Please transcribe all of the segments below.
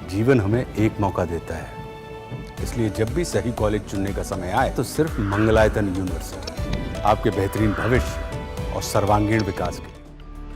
जीवन हमें एक मौका देता है, इसलिए जब भी सही कॉलेज चुनने का समय आए तो सिर्फ मंगलायतन यूनिवर्सिटी आपके बेहतरीन भविष्य और सर्वांगीण विकास के।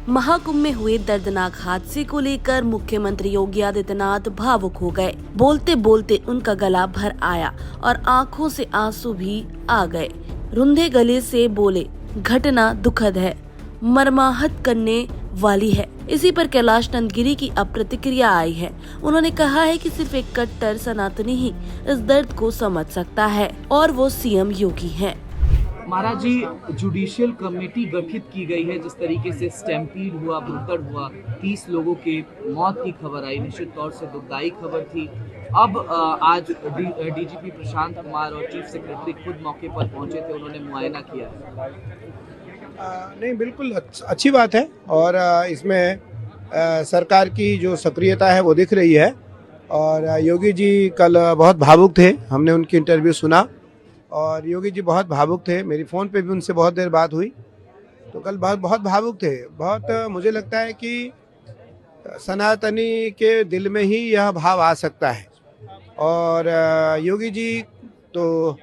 महाकुंभ में हुए दर्दनाक हादसे को लेकर मुख्यमंत्री योगी आदित्यनाथ भावुक हो गए। बोलते बोलते उनका गला भर आया और आंखों से आंसू भी आ गए। रुंधे गले से बोले, घटना दुखद है, मर्माहत करने वाली है। इसी पर कैलाश नंदगिरी की अब प्रतिक्रिया आई है। उन्होंने कहा है कि सिर्फ एक कट्टर सनातनी ही इस दर्द को समझ सकता है और वो सीएम योगी हैं। महाराज जी, जुडिशियल कमेटी गठित की गई है। जिस तरीके से स्टैम्पीड हुआ, भुक्कड़ हुआ, 30 लोगों के मौत की खबर आई, निश्चित तौर से दुखदायी खबर थी। अब आज डीजीपी प्रशांत कुमार और चीफ सेक्रेटरी खुद मौके पर पहुंचे थे, उन्होंने मुआयना किया है। नहीं, बिल्कुल अच्छी बात है और इसमें सरकार की जो सक्रियता है वो दिख रही है। और योगी जी कल बहुत भावुक थे, हमने उनकी इंटरव्यू सुना और योगी जी बहुत भावुक थे। मेरी फ़ोन पे भी उनसे बहुत देर बात हुई, तो कल बहुत भावुक थे। बहुत मुझे लगता है कि सनातनी के दिल में ही यह भाव आ सकता है। और योगी जी तो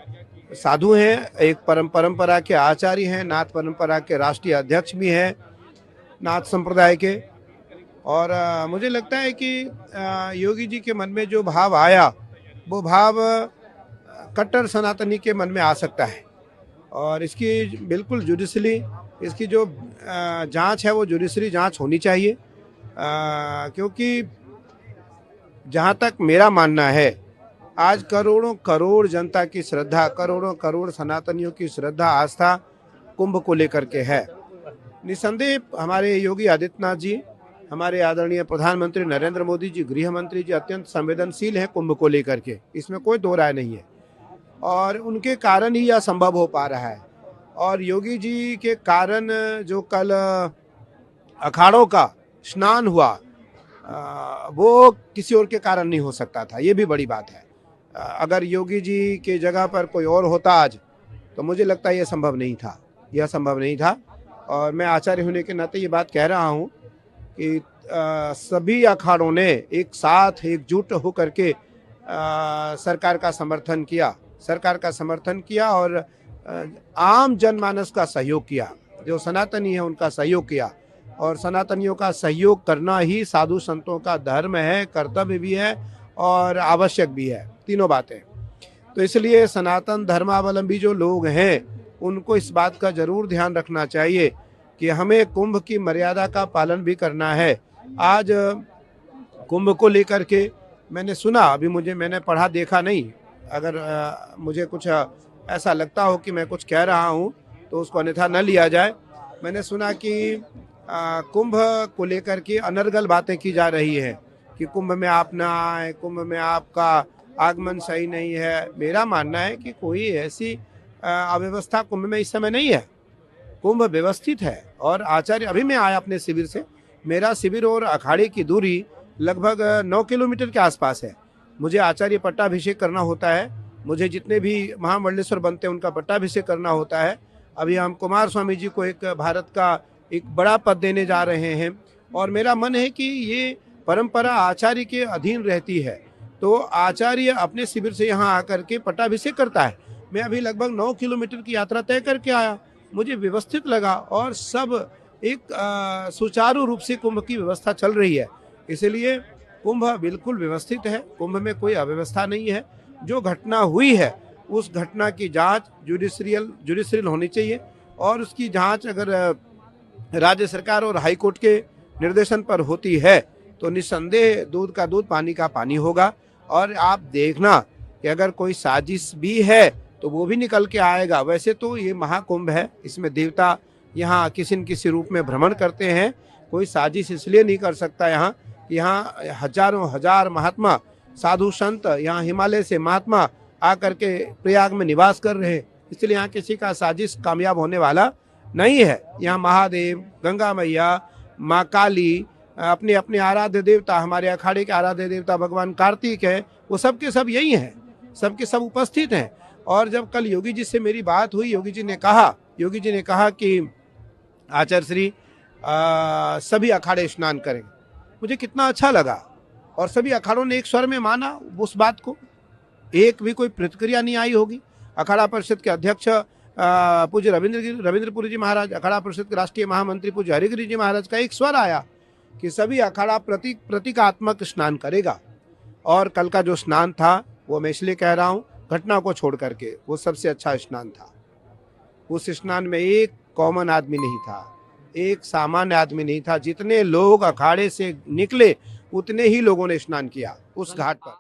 साधु हैं, एक परंपरा के आचार्य हैं, नाथ परंपरा के राष्ट्रीय अध्यक्ष भी हैं नाथ संप्रदाय के। और मुझे लगता है कि योगी जी के मन में जो भाव आया वो भाव कट्टर सनातनी के मन में आ सकता है। और इसकी बिल्कुल जुडिशली इसकी जो जांच है वो जुडिशरी जांच होनी चाहिए, क्योंकि जहां तक मेरा मानना है, आज करोड़ों करोड़ जनता की श्रद्धा, करोड़ों करोड़ सनातनियों की श्रद्धा आस्था कुंभ को लेकर के है। निसंदेह हमारे योगी आदित्यनाथ जी, हमारे आदरणीय प्रधानमंत्री नरेंद्र मोदी जी, गृह मंत्री जी अत्यंत संवेदनशील हैं कुंभ को लेकर के, इसमें कोई दो राय नहीं है। और उनके कारण ही यह संभव हो पा रहा है। और योगी जी के कारण जो कल अखाड़ों का स्नान हुआ वो किसी और के कारण नहीं हो सकता था, ये भी बड़ी बात है। अगर योगी जी के जगह पर कोई और होता आज, तो मुझे लगता है यह संभव नहीं था। और मैं आचार्य होने के नाते ये बात कह रहा हूँ कि सभी अखाड़ों ने एक साथ एकजुट होकर के सरकार का समर्थन किया और आम जनमानस का सहयोग किया, जो सनातनी है उनका सहयोग किया। और सनातनियों का सहयोग करना ही साधु संतों का धर्म है, कर्तव्य भी है और आवश्यक भी है, तीनों बातें। तो इसलिए सनातन धर्मावलंबी जो लोग हैं उनको इस बात का जरूर ध्यान रखना चाहिए कि हमें कुंभ की मर्यादा का पालन भी करना है। आज कुंभ को लेकर के मैंने सुना, अभी मैंने पढ़ा देखा नहीं, अगर मुझे कुछ ऐसा लगता हो कि मैं कुछ कह रहा हूँ तो उसको अन्यथा न लिया जाए। मैंने सुना कि कुंभ को लेकर के अनर्गल बातें की जा रही है कि कुंभ में आप ना आए, कुंभ में आपका आगमन सही नहीं है। मेरा मानना है कि कोई ऐसी अव्यवस्था कुंभ में इस समय नहीं है, कुंभ व्यवस्थित है। और आचार्य, अभी मैं आया अपने शिविर से, मेरा शिविर और अखाड़े की दूरी लगभग 9 किलोमीटर के आसपास है। मुझे आचार्य पट्टाभिषेक करना होता है, मुझे जितने भी महामंडलेश्वर बनते हैं उनका पट्टाभिषेक करना होता है। अभी हम कुमार स्वामी जी को एक भारत का एक बड़ा पद देने जा रहे हैं और मेरा मन है कि ये परंपरा आचार्य के अधीन रहती है, तो आचार्य अपने शिविर से यहाँ आकर के पट्टाभिषेक करता है। मैं अभी लगभग 9 किलोमीटर की यात्रा तय करके आया, मुझे व्यवस्थित लगा और सब एक सुचारू रूप से कुंभ की व्यवस्था चल रही है। इसलिए कुंभ बिल्कुल व्यवस्थित है, कुंभ में कोई अव्यवस्था नहीं है। जो घटना हुई है उस घटना की जांच जुडिशियल होनी चाहिए और उसकी जांच अगर राज्य सरकार और हाई कोर्ट के निर्देशन पर होती है तो निस्संदेह दूध का दूध, पानी का पानी होगा। और आप देखना कि अगर कोई साजिश भी है तो वो भी निकल के आएगा। वैसे तो ये महाकुंभ है, इसमें देवता यहाँ किसी न किसी रूप में भ्रमण करते हैं, कोई साजिश इसलिए नहीं कर सकता। यहाँ हजारों हजार महात्मा साधु संत, यहाँ हिमालय से महात्मा आकर के प्रयाग में निवास कर रहे हैं, इसलिए यहाँ किसी का साजिश कामयाब होने वाला नहीं है। यहाँ महादेव, गंगा मैया, माँ काली, अपने अपने आराध्य देवता, हमारे अखाड़े के आराध्य देवता भगवान कार्तिक है, वो सब के सब यही हैं, सब के सब उपस्थित हैं। और जब कल योगी जी से मेरी बात हुई, योगी जी ने कहा कि आचार्य श्री सभी अखाड़े स्नान करें। मुझे कितना अच्छा लगा और सभी अखाड़ों ने एक स्वर में माना उस बात को, एक भी कोई प्रतिक्रिया नहीं आई होगी। अखाड़ा परिषद के अध्यक्ष पूज्य रविंद्रपुरी जी महाराज, अखाड़ा परिषद के राष्ट्रीय महामंत्री पूज्य हरिगिरी जी महाराज का एक स्वर आया कि सभी अखाड़ा प्रतीकात्मक स्नान करेगा। और कल का जो स्नान था वो मैं इसलिए कह रहा हूँ, घटना को छोड़ करके वो सबसे अच्छा स्नान था। उस स्नान में एक कॉमन आदमी नहीं था, एक सामान्य आदमी नहीं था। जितने लोग अखाड़े से निकले उतने ही लोगों ने स्नान किया उस घाट पर।